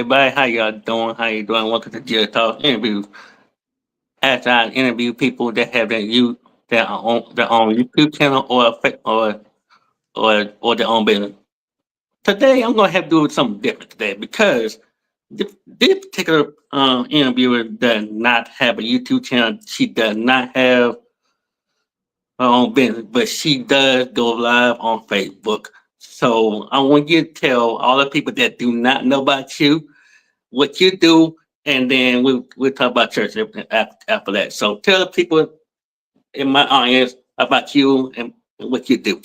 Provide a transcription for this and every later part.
everybody. How y'all doing? How you doing? Welcome to Jarrett Talk interviews. As I interview people that have their own YouTube channel or their own business. Today, I'm gonna have to do something different today because this particular interviewer does not have a YouTube channel. She does not have her own business, but she does go live on Facebook. So I want you to tell all the people that do not know about you what you do, and then we'll talk about church after that. So tell the people in my audience about you and what you do.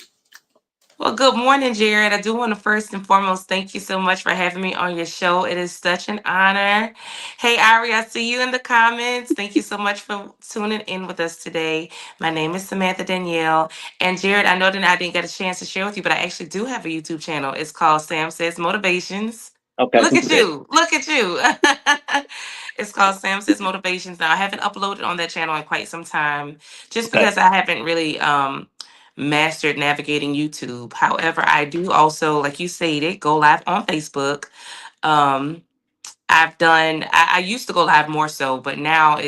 Well, good morning, Jared. I do want to first and foremost thank you so much for having me on your show. It is such an honor. Hey, Ari, I see you in the comments. Thank you so much for tuning in with us today. My name is Samantha Danielle. And Jared, I know that I didn't get a chance to share with you, but I actually do have a YouTube channel. It's called Sam Says Motivations. Okay, Look who at that? you. Look at you. It's called Sam Says Motivations. Now, I haven't uploaded on that channel in quite some time just Okay. because I haven't really mastered navigating YouTube. However, I do also, like you stated, go live on Facebook. Um, I used to go live more so, but now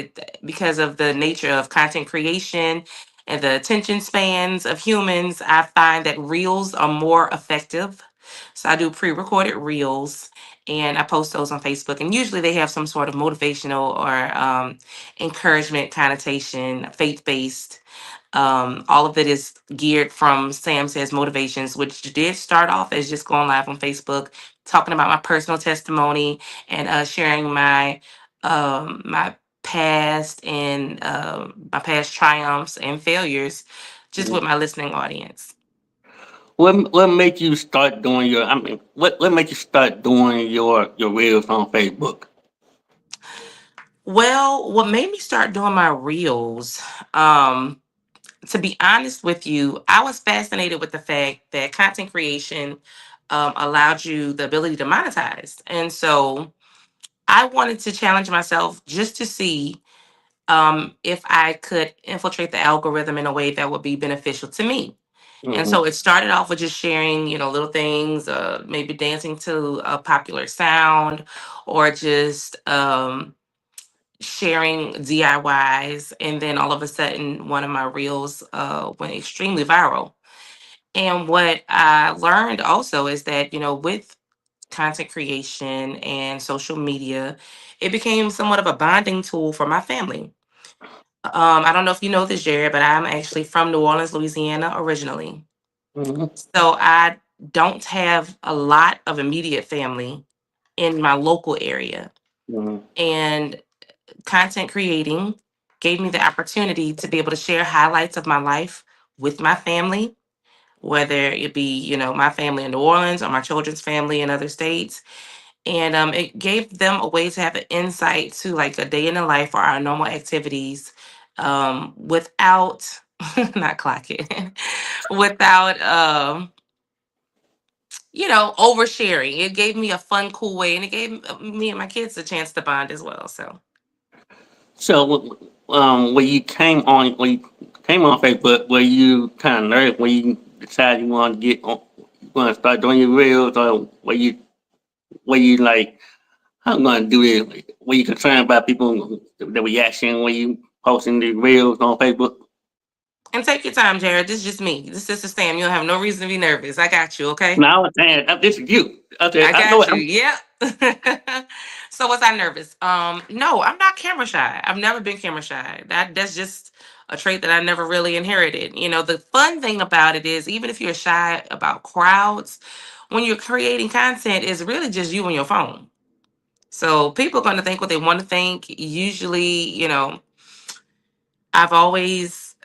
because of the nature of content creation and the attention spans of humans, I find that reels are more effective. So I do pre-recorded reels and I post those on Facebook. And usually they have some sort of motivational or encouragement connotation, faith-based. All of it is geared from Sam Says Motivations, which did start off as just going live on Facebook, talking about my personal testimony and sharing my past and my past triumphs and failures, just Mhm. with my listening audience. What made you start doing your? I mean, what made you start doing your reels on Facebook? Well, what made me start doing my reels? Um, to be honest with you, I was fascinated with the fact that content creation allowed you the ability to monetize. And so I wanted to challenge myself just to see if I could infiltrate the algorithm in a way that would be beneficial to me. And Hmm. so it started off with just sharing, little things, maybe dancing to a popular sound or just sharing DIYs. And then all of a sudden, one of my reels went extremely viral. And what I learned also is that, with content creation and social media, it became somewhat of a bonding tool for my family. I don't know if you know this, Jared, but I'm actually from New Orleans, Louisiana, originally. Hmm. So I don't have a lot of immediate family in my local area. Hmm. And content creating gave me the opportunity to be able to share highlights of my life with my family, whether it be, my family in New Orleans or my children's family in other states. And it gave them a way to have an insight to like a day in the life or our normal activities without, not clocking, without, oversharing. It gave me a fun, cool way and it gave me and my kids a chance to bond as well. So, So, when you came on Facebook, were you kind of nervous when you decided you want to you want to start doing your reels, or were you like, I'm going to do this? Were you concerned about people, the reaction when you posting the reels on Facebook? and take your time, Jared. This is just me. This is Sister Sam. You don't have no reason to be nervous. I got you, okay? No, I was saying, this is you. Okay, I I know got it. you. Yep. So was I nervous? No, I'm not camera shy. I've never been camera shy. That's just a trait that I never really inherited. The fun thing about it is even if you're shy about crowds, when you're creating content, it's really just you and your phone. So people are going to think what they want to think. Usually, I've always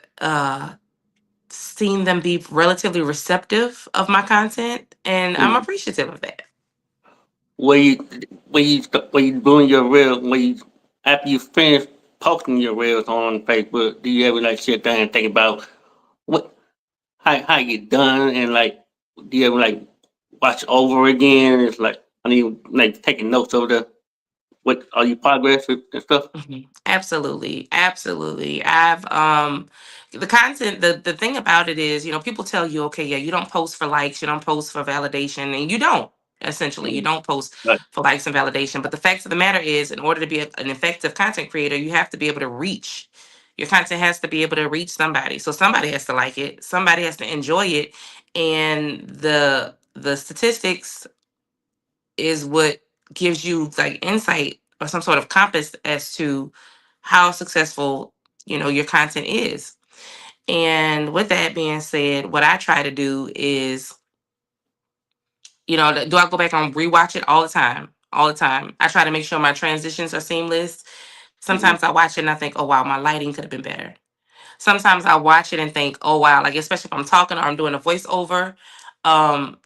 seen them be relatively receptive of my content, and I'm Mm. appreciative of that. Were you when you doing your reels, after you finish posting your reels on Facebook, do you ever like sit down and think about what how you done, and like do you ever like watch over again? It's like I need like taking notes of the what are you progress and stuff. Mhm. Absolutely. Absolutely. I've the content the thing about it is, people tell you, okay, yeah, you don't post for likes, you don't post for validation, and you don't. Essentially, you Mhm. don't post Right. for likes and validation. But the fact of the matter is, in order to be an effective content creator, you have to be able to reach. Your content has to be able to reach somebody. So somebody has to like it. Somebody has to enjoy it. And the statistics is what gives you like insight or some sort of compass as to how successful your content is. And with that being said, what I try to do is, do I go back and rewatch it all the time? All the time. I try to make sure my transitions are seamless. Mhm. Sometimes I watch it and I think, oh wow, my lighting could have been better. Sometimes I watch it and think, oh wow, like especially if I'm talking or I'm doing a voiceover. Um,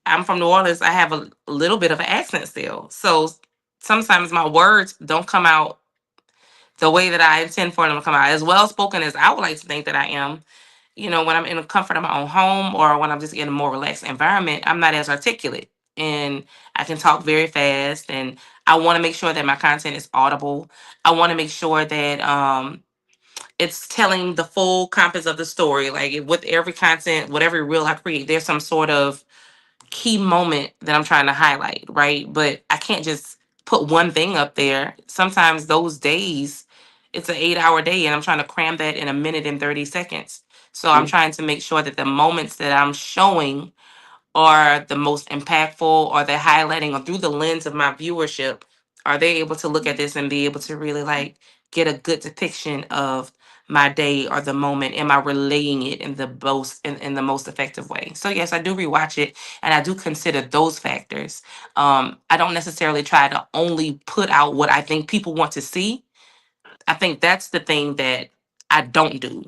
I'm from New Orleans. I have a little bit of an accent still. So sometimes my words don't come out the way that I intend for them to come out. As well spoken as I would like to think that I am, when I'm in the comfort of my own home or when I'm just in a more relaxed environment, I'm not as articulate. And I can talk very fast. And I want to make sure that my content is audible. I want to make sure that it's telling the full compass of the story. Like with every content, whatever reel I create, there's some sort of key moment that I'm trying to highlight, right? But I can't just put one thing up there. Sometimes those days, it's an 8 hour day and I'm trying to cram that in a minute and 30 seconds. So I'm Mhm. trying to make sure that the moments that I'm showing are the most impactful or they're highlighting or through the lens of my viewership, are they able to look at this and be able to really like get a good depiction of my day or the moment? Am I relaying it in the most effective way? So yes, I do rewatch it and I do consider those factors. I don't necessarily try to only put out what I think people want to see. I think that's the thing that I don't do.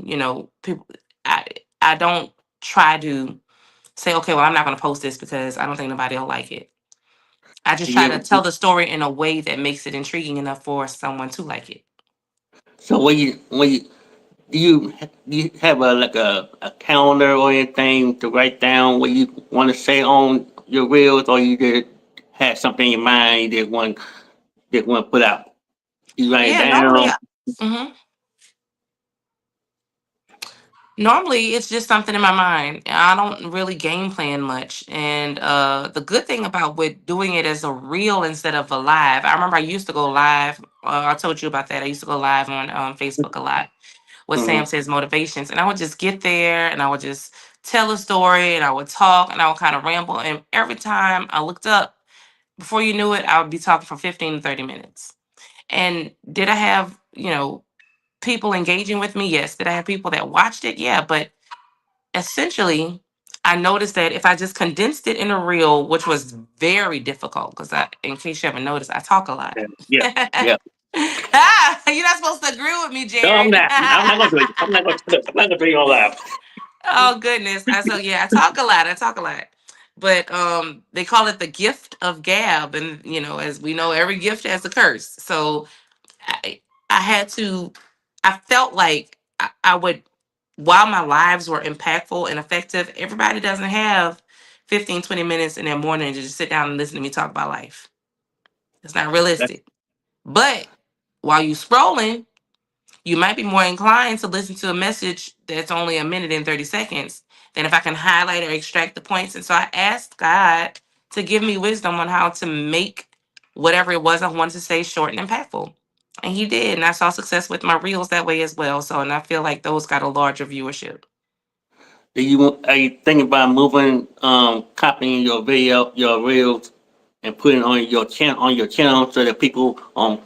People I I don't try to say, okay, well, I'm not going to post this because I don't think nobody will like it. I just try to You, tell the story in a way that makes it intriguing enough for someone to like it. so do you have a calendar or anything to write down what you want to say on your reels, or you just had something in your mind that want to put out? You write it Yeah, normally, down. mhm. Normally it's just something in my mind. I don't really game plan much. And the good thing about with doing it as a reel instead of a live, I remember I used to go live. I told you about that. I used to go live on Facebook a lot with Sam Mm-hmm. Says Motivations. And I would just get there and I would just tell a story and I would talk and I would kind of ramble. And every time I looked up, before you knew it, I would be talking for 15 to 30 minutes. And did I have, people engaging with me? Yes. Did I have people that watched it? Yeah. But essentially, I noticed that if I just condensed it in a reel, which was very difficult, because in case you haven't noticed, I talk a lot. Yeah, yeah, yeah. You're not supposed to agree with me, No, I'm Jarrett. not. I'm not going to do it. I'm not going to do it on live. Oh goodness. So yeah, I talk a lot. I talk a lot. But they call it the gift of gab. And as we know, every gift has a curse. So I I had to I felt like I would, while my lives were impactful and effective, everybody doesn't have 15, 20 minutes in their morning to just sit down and listen to me talk about life. It's not That's, realistic. But while you scrolling, you might be more inclined to listen to a message that's only a minute and 30 seconds than if I can highlight or extract the points. And so I asked God to give me wisdom on how to make whatever it was I wanted to say short and impactful. And he did. And I saw success with my reels that way as well. So, and I feel like those got a larger viewership. are you thinking about moving, copying your video, your reels, and putting on your channel so that people on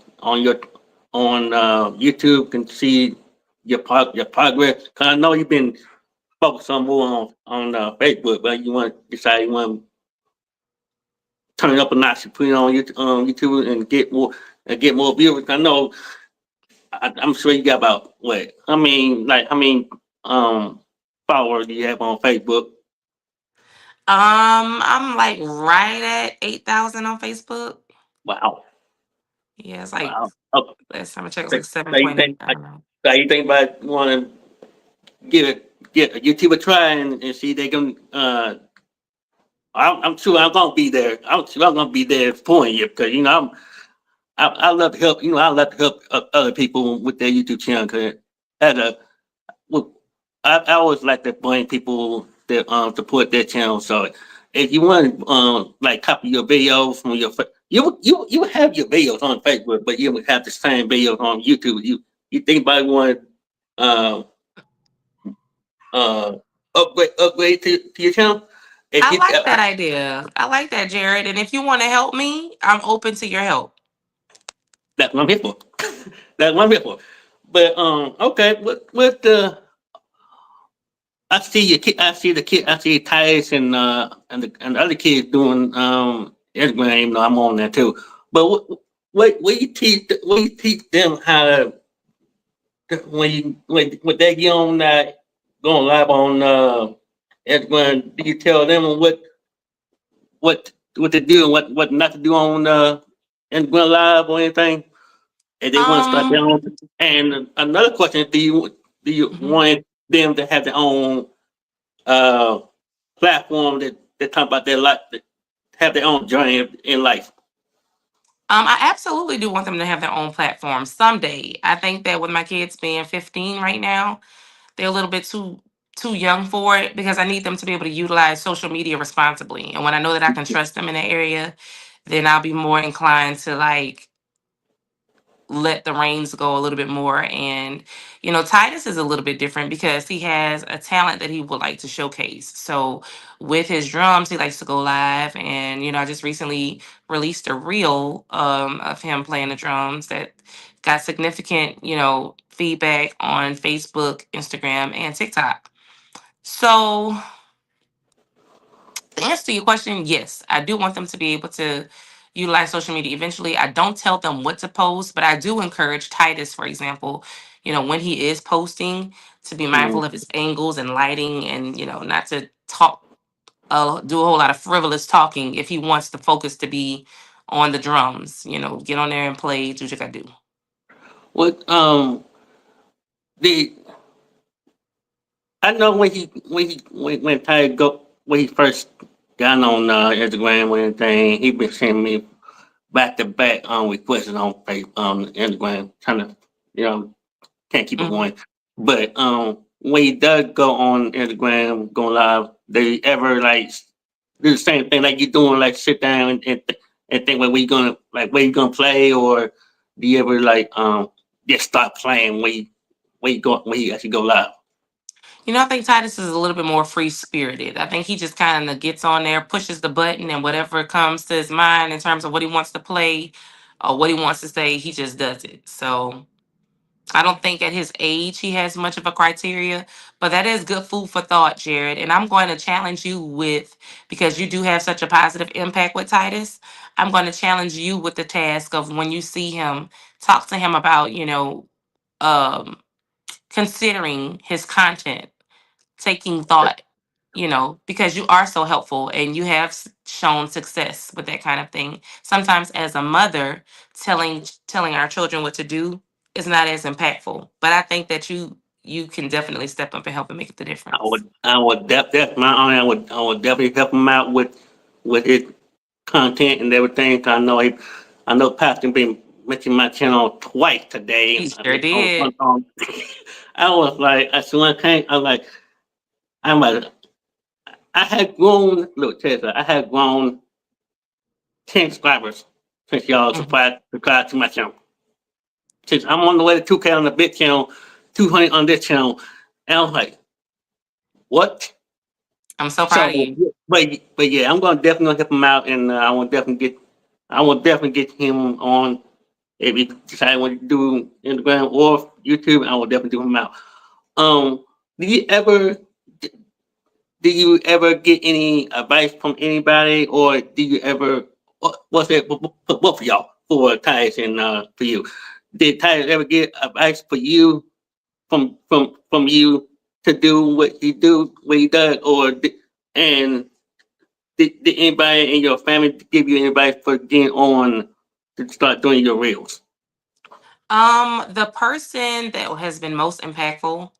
YouTube can see your progress? Cause I know you've been focused on more on Facebook, but you want to turn it up a notch and put it on YouTube and get more viewers. I know I'm sure you got about what? How many um followers do you have on Facebook? I'm like right at 8,000 on Facebook. Wow, Yeah, it's like wow. Okay. last time I checked, it was So, like so you 7.8. think I don't know. so you think about want to get a YouTube a try and see if they can I'm sure I'm gonna be there. I'm sure I'm gonna be there supporting you because I love to help. I love to help other people with their YouTube channel. Cause as a well, I always like to bring people that support their channel. So if you want to like copy your videos from your you would have your videos on Facebook, but you would have the same videos on YouTube. You think about one uh uh upgrade to your channel? If I you like that idea. I like that, Jared. And if you want to help me, I'm open to your help. that's what I'm here for. That's what I'm here for. But okay, with the I see your kid. I see the kid. I see Titus and the other kids doing Instagram. Even though I'm on there too. But what you teach them how when they get on that going live on Instagram? Do you tell them what to do and what not to do on Instagram live or anything? And they want to start their Um, own. And another question: do you mhm. want them to have their own uh platform that talk about their life, that have their own journey in life? I absolutely do want them to have their own platform someday. I think that with my kids being 15 right now, they're a little bit too young for it because I need them to be able to utilize social media responsibly. And when I know that I can trust them in that area, then I'll be more inclined to like let the reins go a little bit more. And, Titus is a little bit different because he has a talent that he would like to showcase. So with his drums, he likes to go live. And, I just recently released a reel of him playing the drums that got significant, feedback on Facebook, Instagram, and TikTok. So the answer to your question, yes, I do want them to be able to utilize social media eventually. I don't tell them what to post, but I do encourage Titus, for example, when he is posting, to be Mm. mindful of his angles and lighting and, not to talk, do a whole lot of frivolous talking if he wants the focus to be on the drums. Get on there and play, do what you gotta do. What the I know when Ty go when he first got on Instagram or anything, he been sending me back to back requests on Instagram, trying to you know can't keep it Hmm. going. But when he does go on Instagram, go live, they ever like do the same thing like you doing, like sit down and think like where you gonna play, or do you ever like just start playing when you actually go live? I think Titus is a little bit more free spirited. I think he just kind of gets on there, pushes the button, and whatever comes to his mind in terms of what he wants to play or what he wants to say, he just does it. So I don't think at his age he has much of a criteria, but that is good food for thought, Jared. And I'm going to challenge you with, because you do have such a positive impact with Titus, I'm going to challenge you with the task of when you see him, talk to him about, um, considering his content, taking thought, because you are so helpful and you have shown success with that kind of thing. Sometimes as a mother, telling our children what to do is not as impactful. But I think that you can definitely step up and help and make the difference. I would that's my own. I would definitely help him out with his content and everything. I know Pastor been mentioning my channel twice today. He sure did. I was like, I said, I can't. I'm like, I had grown. Look, Tesla, I had grown 10 subscribers since y'all Mhm. subscribed to my channel. Since I'm on the way to 2K on the big channel, 200 on this channel, and I was like, what? I'm so proud of So, you. but yeah, I'm gonna definitely help him out, and I will definitely get him on if he decide what to do Instagram or YouTube. I will definitely do him out. Um, do you ever do you ever get any advice from anybody, or do you ever what's that? What for y'all for Tyus and for you? Did Tyus ever get advice for you from you to do what he does, and did anybody in your family give you advice for getting on to start doing your reels? The person that has been most impactful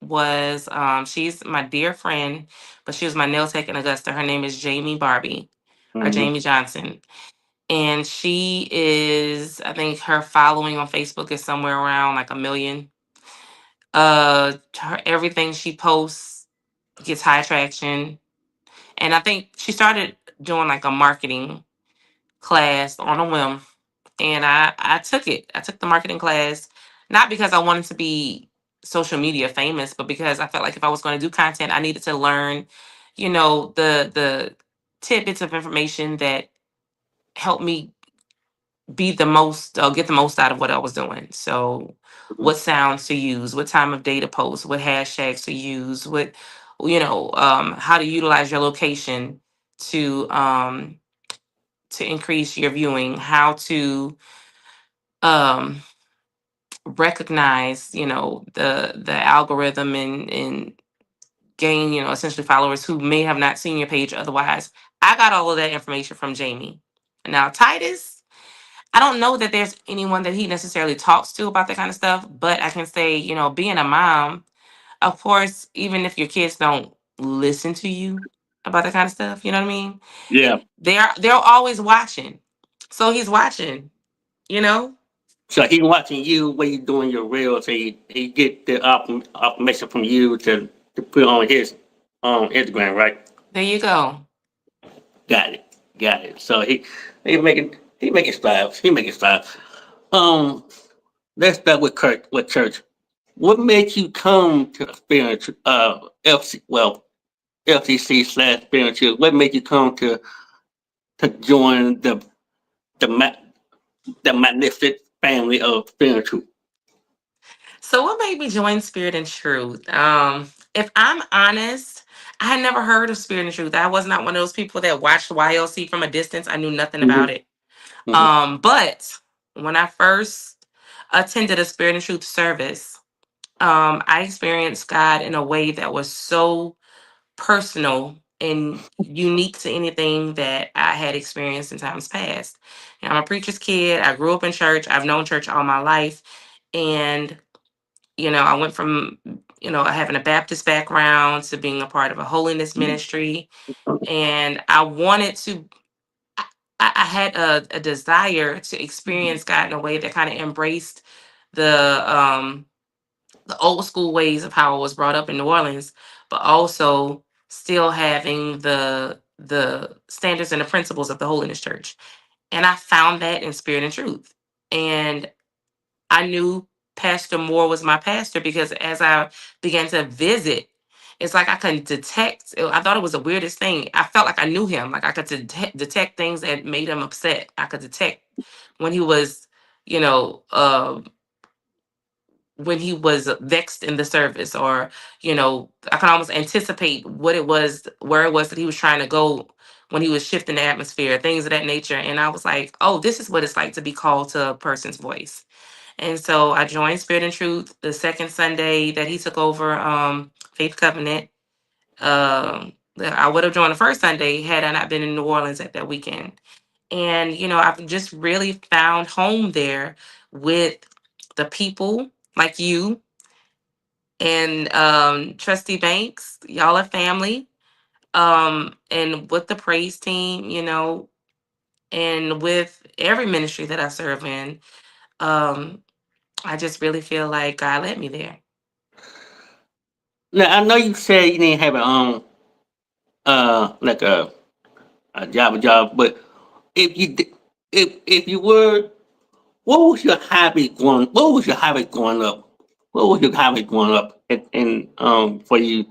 was she's my dear friend, but she was my nail tech in Augusta. Her name is Jamie Barbie or Mm-hmm. Jamie Johnson. And she is, I think her following on Facebook is somewhere around like a million. Everything she posts gets high traction. And I think she started doing like a marketing class on a whim, and I took it. I took the marketing class not because I wanted to be social media famous, but because I felt like if I was going to do content, I needed to learn, the tidbits of information that helped me be the most get the most out of what I was doing. So what sounds to use, what time of day to post, what hashtags to use, what how to utilize your location to increase your viewing, how to um recognize, the algorithm and gain, essentially followers who may have not seen your page otherwise. I got all of that information from Jamie. Now Titus, I don't know that there's anyone that he necessarily talks to about that kind of stuff, but I can say, being a mom, of course, even if your kids don't listen to you about that kind of stuff, you know what I mean? Yeah. They're always watching. So he's watching, you know? So he watching you when you doing your reels. He get the information from you to put on his Instagram, right? There you go. Got it. Got it. So he making strides. He making strides. Um, let's start with Kurt with church. What made you come to spiritual FCC / spiritual? What made you come to join the ma- the magnificent family of spiritual? So what made me join Spirit and Truth? If I'm honest, I had never heard of Spirit and Truth. I was not one of those people that watched YLC from a distance. I knew nothing about Mm-hmm, it. mm-hmm, But when I first attended a Spirit and Truth service, I experienced God in a way that was so personal and unique to anything that I had experienced in times past. I'm a preacher's kid. I grew up in church. I've known church all my life. And, I went from, having a Baptist background to being a part of a holiness ministry. And I wanted to, I, I had a desire to experience God in a way that kind of embraced the the old school ways of how I was brought up in New Orleans, but also still having the standards and the principles of the Holiness Church. And I found that in Spirit and Truth. And I knew Pastor Moore was my pastor because as I began to visit, it's like I could detect. I thought it was the weirdest thing. I felt like I knew him. Like I could detect things that made him upset. I could detect when he was, you know, uh, when he was vexed in the service, or I can almost anticipate what it was, where it was that he was trying to go when he was shifting the atmosphere, things of that nature. And I was like, oh, this is what it's like to be called to a person's voice. And so I joined Spirit and Truth the second Sunday that he took over Faith Covenant. I would have joined the first Sunday had I not been in New Orleans at that weekend. And, I've just really found home there with the people like you and Trustee Banks. Y'all are family. And with the praise team, and with every ministry that I serve in, um, I just really feel like God led me there. Now I know you said you didn't have a like a job, but if you did, if you were, what was your hobby growing? What was your hobby growing up? What was your hobby growing up? And for you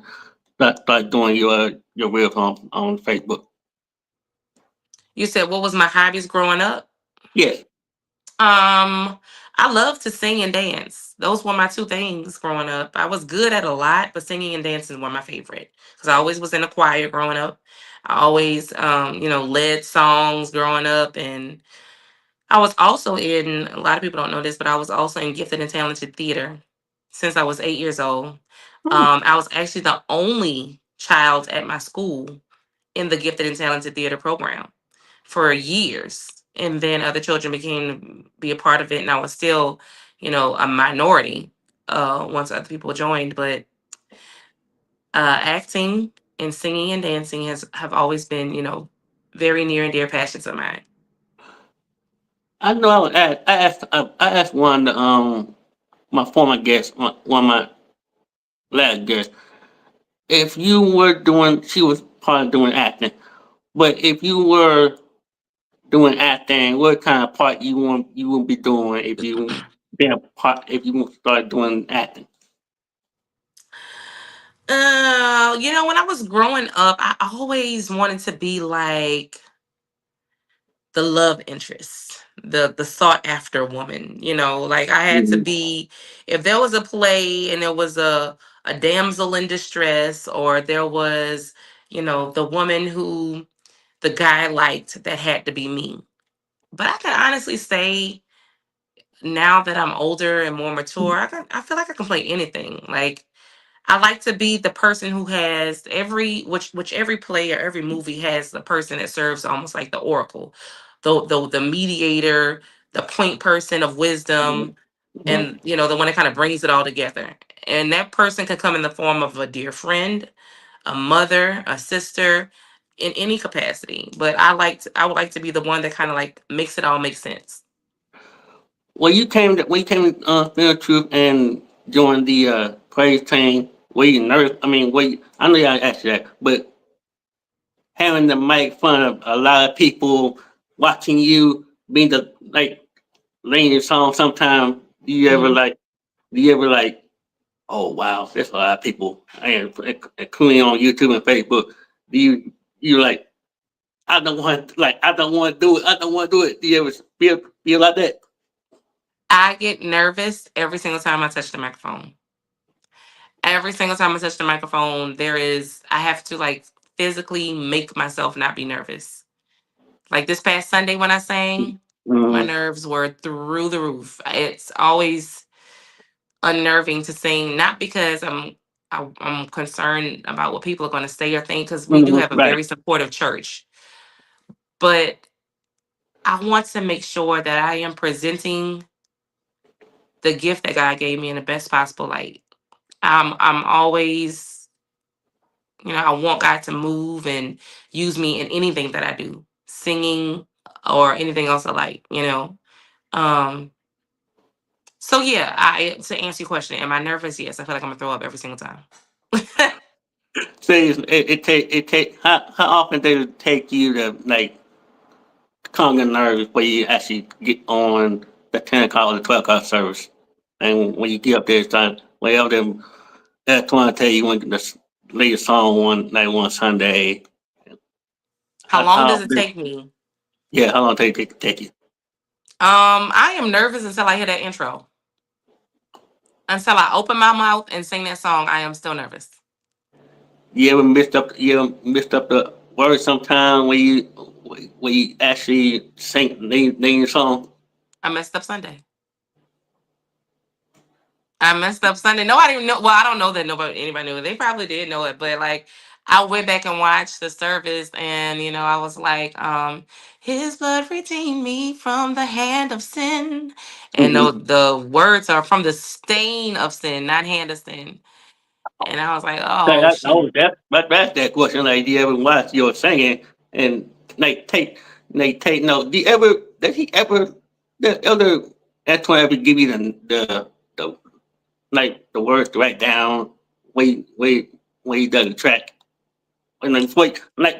start doing your reels on Facebook. You said, what was my hobbies growing up? Yes. Um, I love to sing and dance. Those were my two things growing up. I was good at a lot, but singing and dancing were my favorite because I always was in a choir growing up. I always, led songs growing up, and I was also in. A lot of people don't know this, but I was also in gifted and talented theater since I was 8 years old. Hmm. I was actually the only child at my school in the gifted and talented theater program for years. And then other children became be a part of it, and I was still, a minority once other people joined. But acting and singing and dancing have always been, very near and dear passions of mine. I know I asked one my former guest, one of my last guests. if you were doing, she was part of doing acting, but if you were doing acting, what kind of part you would be doing if you be a part if you start doing acting? When I was growing up, I always wanted to be like the love interest, the sought after woman. Like I had to Mhm. be. If there was a play and there was a damsel in distress, or there was, the woman who the guy liked, that had to be me. But I can honestly say, now that I'm older and more mature, I feel like I can play anything. Like, I like to be the person who has which every play or every movie has the person that serves almost like the oracle, the mediator, the point person of wisdom, Mhm. and the one that kind of brings it all together. And that person could come in the form of a dear friend, a mother, a sister, in any capacity. But I would like to be the one that kind of like makes it all make sense. When you came to Truth and joined the praise team, were you nervous? I mean, I know I asked you that, but having to make fun of a lot of people watching you being the like laying your song sometime, Mhm. do you ever like, oh wow, there's a lot of people, and including on YouTube and Facebook. Do you like, I don't want to do it. I don't want to do it. Do you ever feel like that? I get nervous every single time I touch the microphone. Every single time I touch the microphone, I have to like physically make myself not be nervous. Like this past Sunday when I sang, my Mm-hmm. nerves were through the roof. It's always unnerving to sing, not because I'm concerned about what people are going to say or think, because we do have a Right. very supportive church, but I want to make sure that I am presenting the gift that God gave me in the best possible light. I'm always, I want God to move and use me in anything that I do, singing or anything else alike. Um, so yeah, I to answer your question, am I nervous? Yes, I feel like I'm gonna throw up every single time. Say it take how often does it take you to like calm your nerves before you actually get on the 10 o'clock or the 12 o'clock service, and when you get up there, it's time well them that's when I tell you when to lay your song one Sunday. How long How does it take me? yeah, how long take you? I am nervous until I hear that intro. Until I open my mouth and sing that song, I am still nervous. You ever messed up the words sometime when you actually name your song? I messed up Sunday. I messed up Sunday. Nobody even know. Well, I don't know that anybody knew it. They probably did know it, but like I went back and watched the service, and I was like, "His blood redeemed me from the hand of sin," and Mm-hmm. the words are from the stain of sin, not hand of sin. And I was like, Like, "Oh shoot." that's that question. Like, do you ever watch your singing and take note? Does he ever the other Antoine ever give you the like the words to write down when when he does the track? And then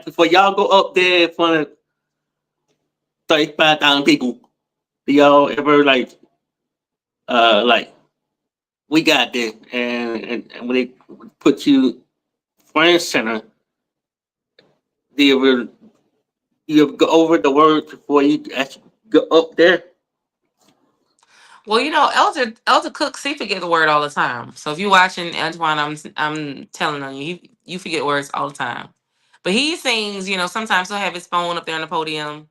before y'all go up there in front of 35,000 people, do y'all ever like we got this and when they put you front and center, do you ever go over the words before you actually go up there? Well, Elder Cook, he forget the word all the time. So if you're watching Antoine, I'm telling on you, you forget words all the time. But he sings. Sometimes he'll have his phone up there on the podium.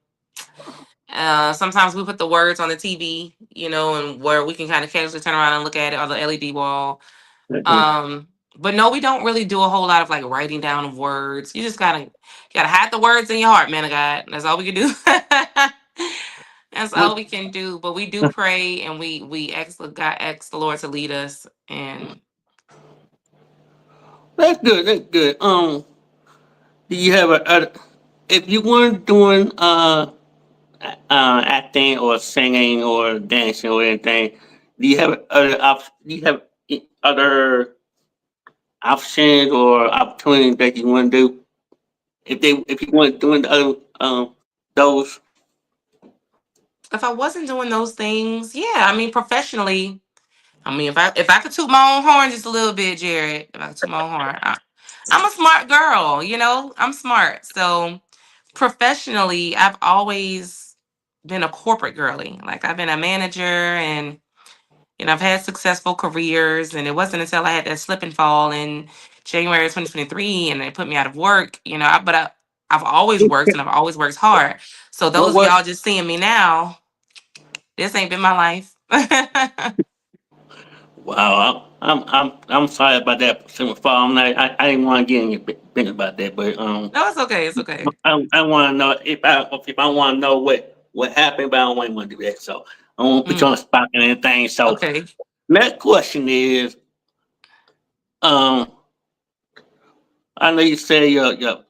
Sometimes we put the words on the TV, and where we can kind of casually turn around and look at it, or the LED wall. Mhm. But no, we don't really do a whole lot of like writing down of words. You gotta hide the words in your heart, man of God. That's all we can do. That's all What- we can do. But we do pray, and we ask the Lord to lead us. And That's good. That's good. Do you have if you weren't doing acting or singing or dancing or anything, do you have other options or opportunities that you want to do? If you want doing the other those. If I wasn't doing those things, yeah, I mean, professionally, I mean, if I could toot my own horn just a little bit, Jared, if I could toot my own horn, I'm a smart girl, you know, I'm smart. So professionally, I've always been a corporate girly. Like I've been a manager and I've had successful careers, and it wasn't until I had that slip and fall in January of 2023 and they put me out of work, I've always worked and I've always worked hard. So What those of what? y'all just seeing me now, this ain't been my life. Wow, I'm sorry about that. Simple fall. I didn't want to get in your business about that, but No, it's okay. It's okay. I want to know if I want to know what happened, but I don't want to do that. So I won't put you on Mm, the spot and anything. So okay. next question is, um, I know you say you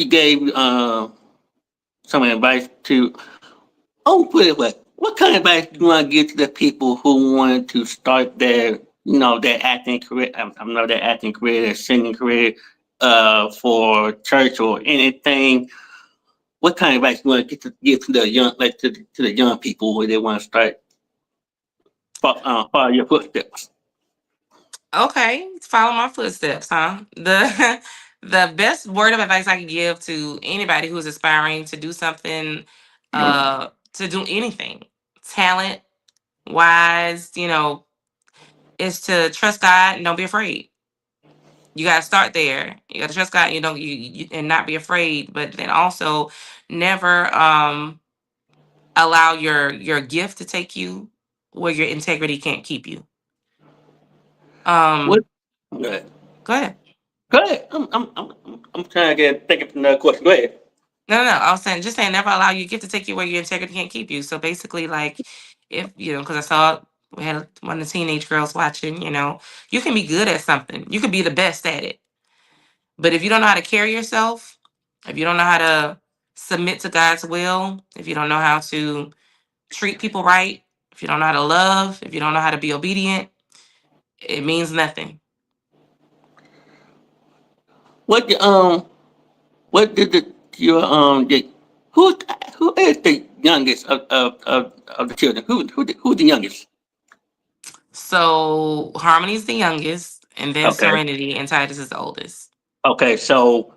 gave some advice to. Oh, put it way. What kind of advice do you want to give to the people who want to start their acting career? I know their acting career, their singing career, for church or anything. What kind of advice do you want to give to the young, like to the young people where they want to start follow your footsteps? Okay. Follow my footsteps, huh? The best word of advice I can give to anybody who is aspiring to do something, to do anything, talent wise, is to trust God and don't be afraid. You gotta start there. You gotta trust God. You don't you and not be afraid, but then also never allow your gift to take you where your integrity can't keep you. What? Um, Go ahead. Go ahead. Go ahead. I'm trying to get thinking of another question. Go ahead. No. I was saying, just saying, never allow your gift to take you where your integrity can't keep you. So basically, like, if because I saw we had one of the teenage girls watching. You can be good at something. You can be the best at it. But if you don't know how to carry yourself, if you don't know how to submit to God's will, if you don't know how to treat people right, if you don't know how to love, if you don't know how to be obedient, it means nothing. What the, what did your who who is the youngest of the children? Who's the youngest? So Harmony's the youngest, and then Okay. Serenity, and Titus is the oldest. Okay. So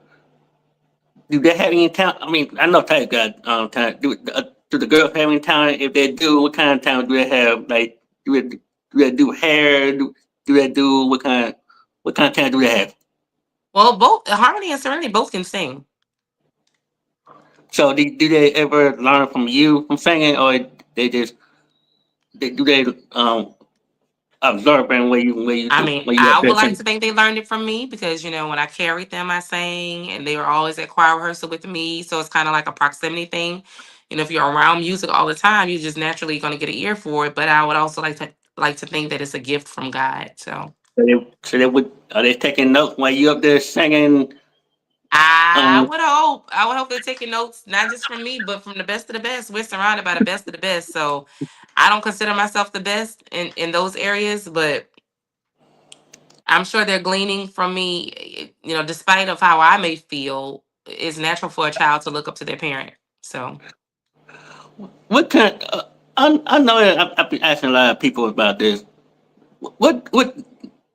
do they have any talent? I mean, I know Titus got talent. Do the girls have any talent? If they do, what kind of talent do they have? Like, do they do hair? Do they do what kind of talent do they have? Well, both Harmony and Serenity both can sing. So do they ever learn from you from singing, or they just do they observe and I mean, where you up I there would like singing? to think they learned it from me because when I carried them, I sang, and they were always at choir rehearsal with me. So it's kind of like a proximity thing. If you're around music all the time, you're just naturally going to get an ear for it. But I would also like to think that it's a gift from God. So So they would are they taking notes while you up there singing? I Um, would hope. I would hope they're taking notes, not just from me, but from the best of the best. We're surrounded by the best of the best. So I don't consider myself the best in those areas, but I'm sure they're gleaning from me, despite of how I may feel. It's natural for a child to look up to their parent. So what kind? I know that I've been asking a lot of people about this. What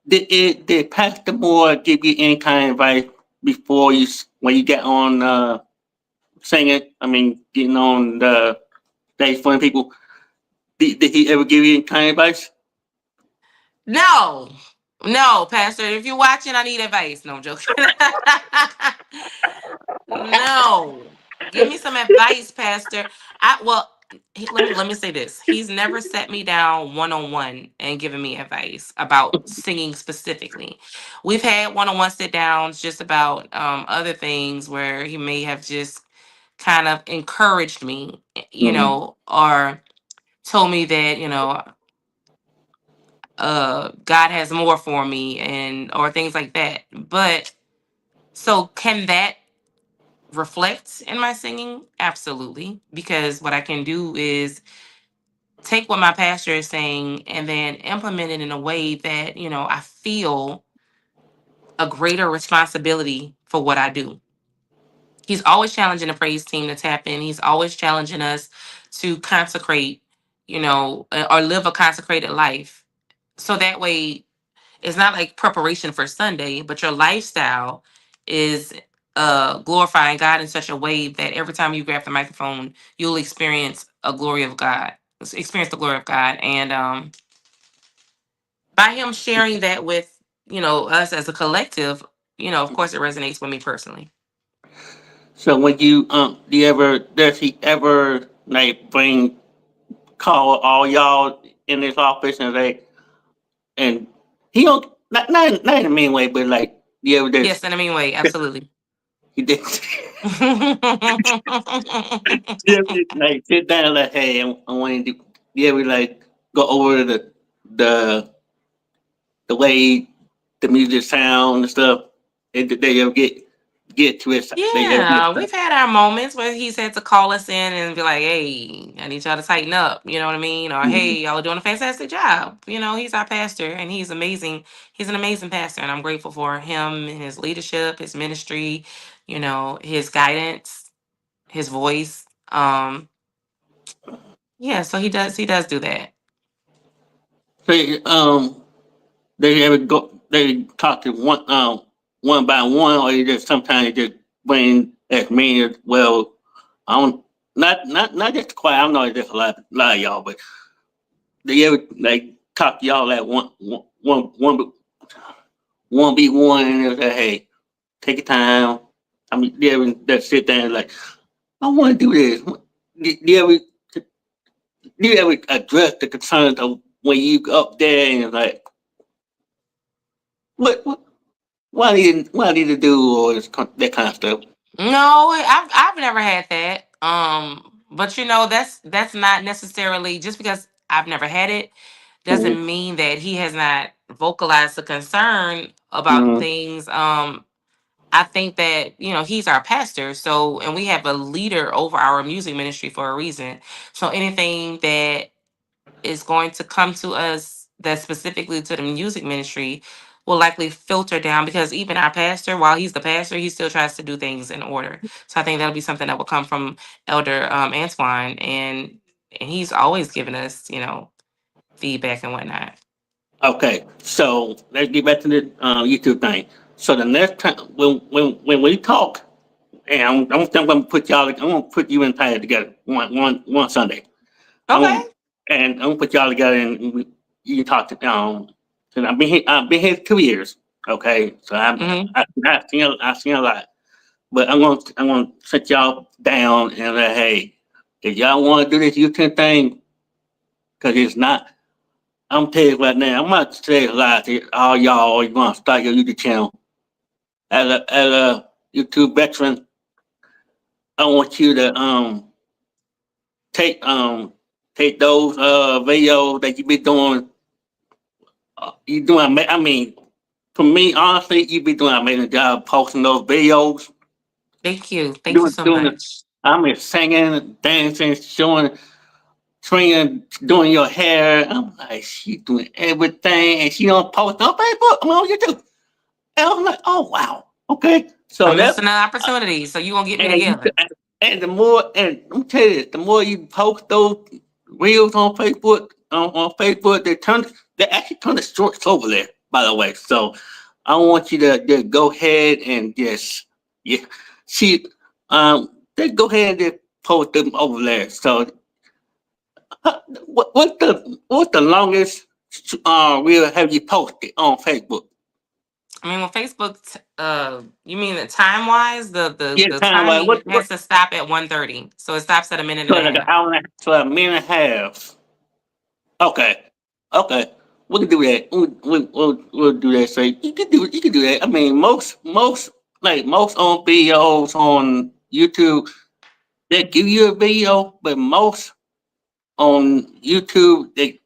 did Pastor Moore give you any kind of advice before when you get on singing? I mean, getting on the stage for people. Did he ever give you any kind of advice? no, no, Pastor, if you're watching, I need advice. No, I'm joking. No, give me some advice, Pastor. Let me say this. He's never set me down one on one and given me advice about singing specifically. We've had one on one sit downs just about other things where he may have just kind of encouraged me, Mm-hmm. or told me that God has more for me, and or things like that. But so can that reflect in my singing? Absolutely. Because what I can do is take what my pastor is saying and then implement it in a way that, I feel a greater responsibility for what I do. He's always challenging the praise team to tap in. He's always challenging us to consecrate, or live a consecrated life. So that way, it's not like preparation for Sunday, but your lifestyle is glorifying God in such a way that every time you grab the microphone, you'll experience a glory of God, experience the glory of God. And by him sharing that with, us as a collective, of course it resonates with me personally. So when does he ever like call all y'all in his office and and he don't not in a mean way, but like you ever Yes, just in a mean way, absolutely. he did you ever just, like sit down like hey I want to you ever like go over the the way the music sound and stuff and did they ever get to it they ever get Yeah, we've had our moments where he's had to call us in and be like, "Hey, I need y'all to tighten up." You know what I mean? Or, Mhm. "Hey, y'all are doing a fantastic job." He's our pastor and he's amazing. He's an amazing pastor, and I'm grateful for him and his leadership, his ministry, his guidance, his voice. Yeah, so he does do that. So they ever go they talk to one by one or you just sometimes you just bring as many as well I don't not just the choir I know it's just a lot of y'all but they ever like talk to y'all at one be one and they say hey take your time I mean they ever just sit there and like I want to do this do you ever address the concerns of when you go up there and like what what I need to do or that kind of stuff. No, I've never had that. But that's not necessarily just because I've never had it Mm-hmm. doesn't mean that he has not vocalized a concern about Mm-hmm. things. I think that, he's our pastor, so and we have a leader over our music ministry for a reason. So anything that is going to come to us that specifically to the music ministry will likely filter down because even our pastor, while he's the pastor, he still tries to do things in order. So I think that'll be something that will come from Elder Antoine, and he's always given us, feedback and whatnot. Okay, so let's get back to the YouTube thing. So the next time when we talk, and I'm gonna put y'all, I'm gonna put you and Tyler together one Sunday. I'm Okay. gonna, and I'm gonna put y'all together and you can talk to cause I've been here 2 years. Okay, so Mm-hmm. I've seen a lot, but I'm gonna sit y'all down and say, hey, if y'all want to do this YouTube thing, cause it's not. I'm telling you right now, I'm not saying lies to all y'all or you want to start your YouTube channel. As a YouTube veteran, I want you to take take those videos that you be doing. You doing I mean, for me, honestly, you be doing an amazing job posting those videos. Thank you. Thank you Doing so doing the, much. I mean, singing, dancing, showing, swinging, doing your hair. I'm like, she doing everything, and she don't post on Facebook. I'm on YouTube. And I'm like, oh wow, okay. So I'm that missing an opportunity, so you gonna get me and you together. and the more and I'm telling you, the more you post those reels on Facebook, they actually turn the shorts over there. By the way, so I want you to just go ahead and just yeah, see just go ahead and just post them over there. So what's the longest reel have you posted on Facebook? I mean, when Facebook, you mean the time wise, the Yeah, the time wise. timing has to stop at 1:30, so it stops at a minute So and a like an half. hour and a, so a minute and a half. Okay. Okay. We can do that. We'll do that. So you can do that. I mean, most on videos on YouTube they give you a video, but most on YouTube they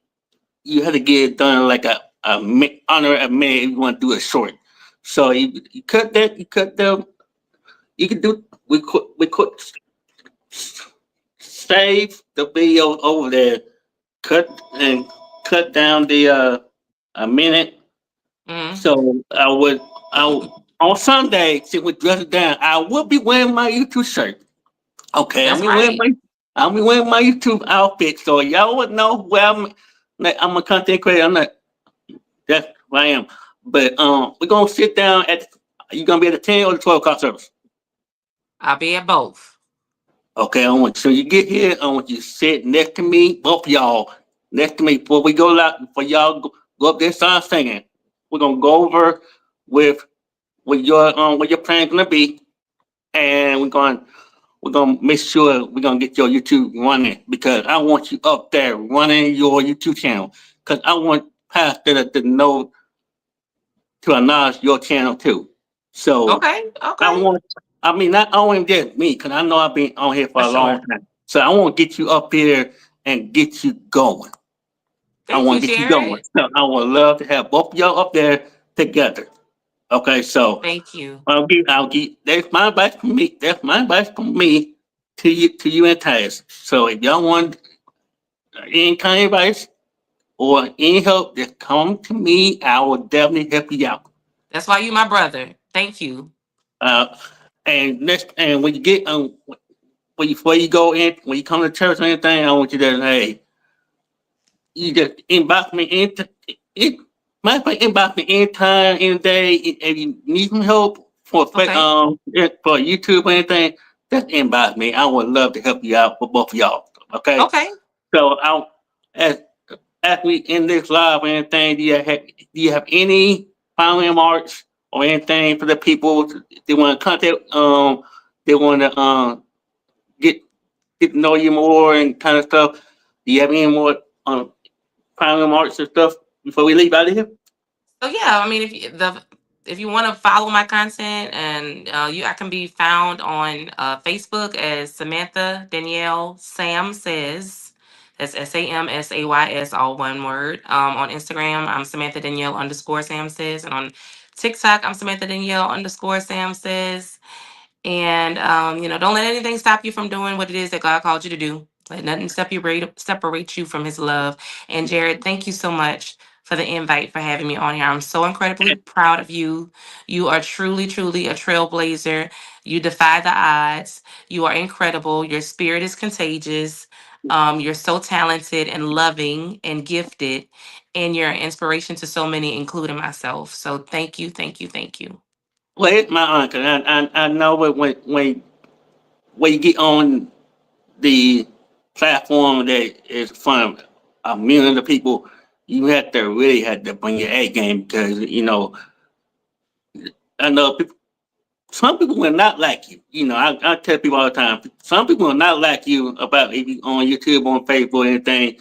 you have to get it done like under a minute if you want to do it short. So you cut that. You cut them. You can do. We could save the video over there cut and cut down the a minute. Hmm. So on Sunday, since we dress it down, I will be wearing my YouTube shirt. Okay, That's right. I'm wearing my YouTube outfit, so y'all would know where I'm. Like, I'm a content creator. I'm not. That's who I am. But we're gonna sit down at. You gonna be at the 10 or the 12 o'clock service? I'll be at both. Okay, I want so you get here. I want you to sit next to me, both of y'all, next to me before we go out. Before y'all go up there, and start singing. We're gonna go over with what your plan's gonna be, and we're gonna make sure we're gonna get your YouTube running because I want you up there running your YouTube channel because I want Pastor to know to acknowledge your channel too. So Okay. I Okay. want, I mean, not only just me because I know I've been on here for For a long sure. time. So I want to get you up here and get you going. I Thank you, want to get you going. Jarrett. So I would love to have both of y'all up there together. Okay, so Thank you. I'll give. That's my advice from me. That's my advice from me to you and Tyus. So if y'all want any kind of advice or any help, just come to me. I will definitely help you out. That's why you my brother. Thank you. Uh, and when you get before you go in, when you come to church or anything, I want you to hey, you just inbox me it matter of fact, inbox me anytime, any day. If you need some help Okay. for YouTube or anything, just inbox me. I would love to help you out for both of y'all. Okay. Okay. So as as we end this live or anything, do you have any final remarks or anything for the people they want to contact they want to get get to know you more and kind of stuff? Do you have any more final remarks and stuff before we leave out of here? So yeah, I mean, if you want to follow my content, and I can be found on Facebook as Samantha Danielle Sam Says. That's SAMSAYS, all one word. On Instagram, I'm Samantha Danielle underscore Sam Says, and on TikTok, I'm Samantha Danielle underscore Sam Says. And don't let anything stop you from doing what it is that God called you to do. Let nothing separate you from His love. And Jared, thank you so much for the invite, for having me on here. I'm so incredibly proud of you. You are truly, truly a trailblazer. You defy the odds. You are incredible. Your spirit is contagious. You're so talented and loving and gifted, and you're an inspiration to so many, including myself. So thank you, thank you, thank you. Well, it's my uncle. I know when you get on the platform that is from a million of people, you have to bring your A game because I know people. Some people will not like you. I tell people all the time. Some people will not like you about if you on YouTube, on Facebook, or anything.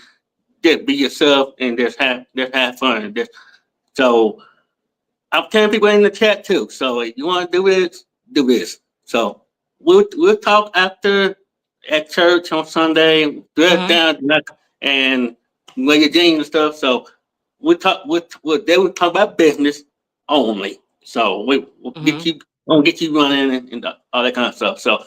Just be yourself and just have fun. So I'm telling people in the chat too. So if you want to do this, do this. So we'll talk after at church on Sunday. Dress Hmm. down and wear your jeans and stuff. So we'll talk about business only. So we'll Hmm. gonna get you running and all that kind of stuff. So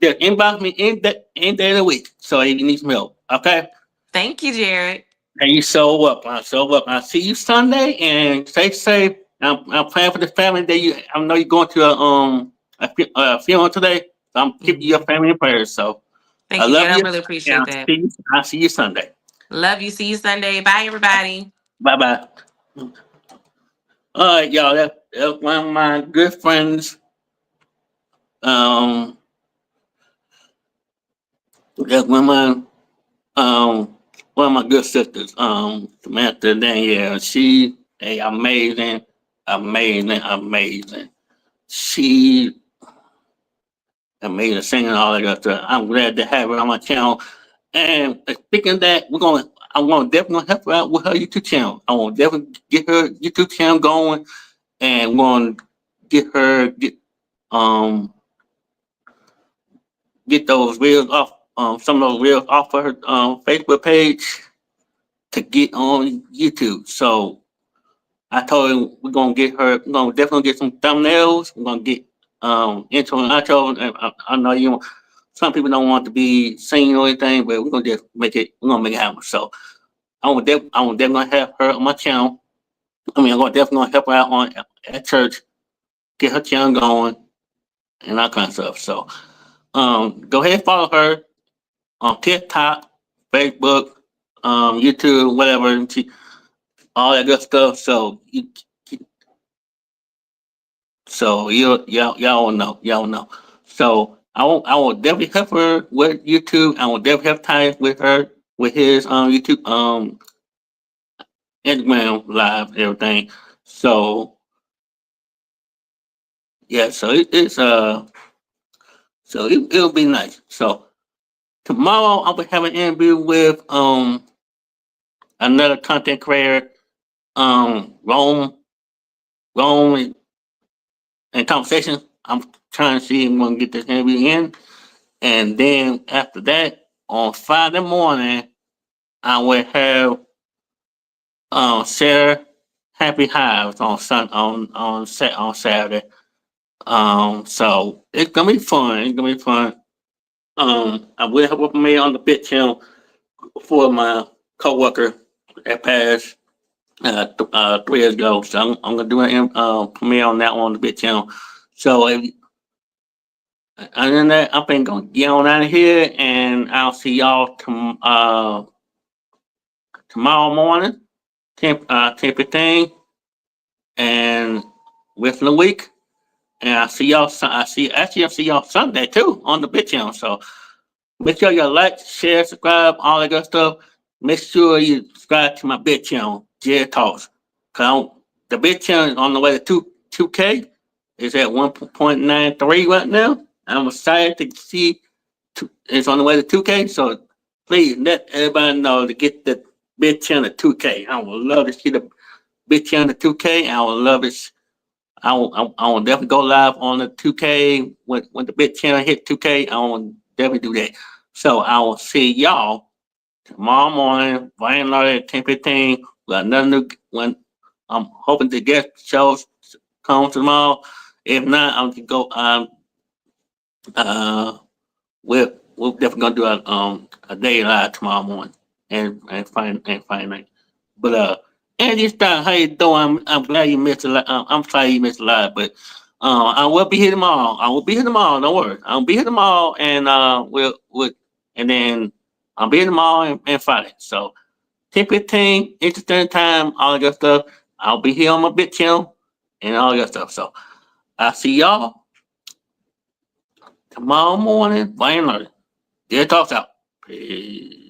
just inbox me in day of the week. So if you need some help, okay? Thank you, Jared. And you so welcome. I so welcome. I'll see you Sunday and stay safe. I'm praying for the family that I know you're going to a funeral today. So I'm keeping your Mhm. family in prayers. So I Thank you, love Jared. I you. really And appreciate that. I'll see you Sunday. Love you. See you Sunday. Bye, everybody. Bye bye. All right, y'all. That's one of my good friends. Um, that's um one of my good sisters. Samantha Danielle. She amazing, amazing, amazing. She amazing singing all that good stuff. I'm glad to have her on my channel. And speaking of that, I'm gonna definitely help her out with her YouTube channel. I want to definitely get her YouTube channel going, and want to get um get those reels off some of those reels off of her Facebook page to get on YouTube. So I told her we're gonna definitely get some thumbnails. We're gonna get intro and outro. And I know some people don't want to be seen or anything, but we're gonna make it happen. So I will definitely have her on my channel. I mean, I'm gonna definitely gonna help her out on at church, get her channel going, and that kind of stuff. So, go ahead and follow her on TikTok, Facebook, YouTube, whatever, all that good stuff. So y'all will know, y'all will know. So I will definitely help her with YouTube. I will definitely have time with her with his YouTube Instagram live and everything. So yeah, so it'll be nice. So tomorrow I'll be having an interview with another content creator, Rome and conversation. I'm trying to see if I'm gonna get this interview in. And then after that, on Friday morning, I will have Sarah Happy Hives on Saturday. So it's gonna be fun. It's gonna be fun. I will have a premiere on the Bit channel for my coworker that passed 3 years ago. So I'm gonna do a premiere on that one on the Bit channel. So other than that, I think I'm gonna get on out of here, and I'll see y'all tomorrow morning, 10:15, and within the week. And I'll see y'all Sunday too on the Bit channel. So make sure you like, share, subscribe, all that good stuff. Make sure you subscribe to my Bit channel, Jarrett Talks. The Bit channel is on the way to 2K. It's at 1.93 right now. I'm excited to see it's on the way to 2K. So please let everybody know to get the Bit channel to 2K. I would love to see the Bit channel to 2K. I would love it. I will definitely go live on the 2K when the Bit channel hit 2K. I will definitely do that. So I will see y'all tomorrow morning, bright and early at 10:15. With another new one. I'm hoping to get shows come tomorrow. If not, I'm gonna go. Uh, we're definitely gonna do a day live tomorrow morning and find night. But Andy Star, how you doing? I'm glad you missed a lot. I'm sorry you missed a lot, but I will be here tomorrow. I will be here tomorrow. Don't worry. I'll be here tomorrow, and and then I'll be here tomorrow and Friday. So 10:15 Eastern Standard Time, all that good stuff. I'll be here on my Bit channel and all that stuff. So I'll see y'all tomorrow morning, bright and early. Dear Talks out. Peace.